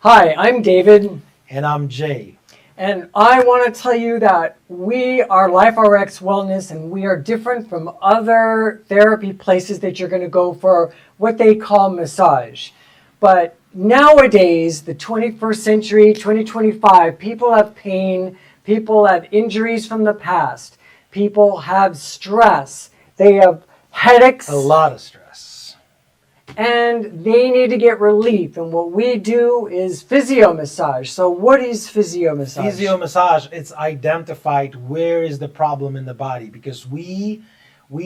Hi, I'm David, And I'm Jay. and I want to tell you that we are LifeRx Wellness, and we are different from other therapy places that you're going to go for what they call massage. But nowadays, the 21st century, 2025, people have pain, people have injuries from the past, people have stress, they have headaches. A lot of stress. And they need to get relief. And what we do is physio massage. So what is physio massage? Physio massage, it's identified where is the problem in the body because we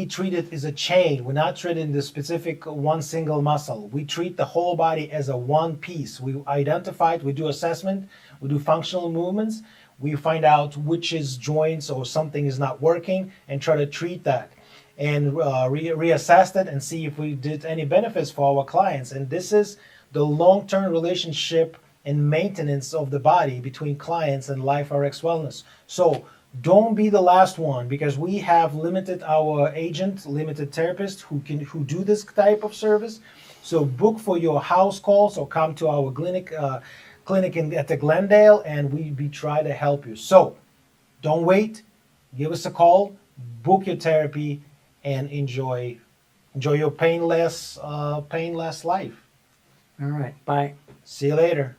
treat it as a chain. We're not treating the specific one single muscle. We treat the whole body as a one piece. We identify it, we do assessment, we do functional movements, we find out which is joints or something is not working and try to treat that and reassess it and see if we did any benefits for our clients. And this is the long-term relationship and maintenance of the body between clients and LifeRx Wellness. So don't be the last one because we have limited our agent, limited therapists who do this type of service. So book for your house calls or come to our clinic at the Glendale and we try to help you. So don't wait. Give us a call. Book your therapy and enjoy your painless life. All right. Bye. See you later.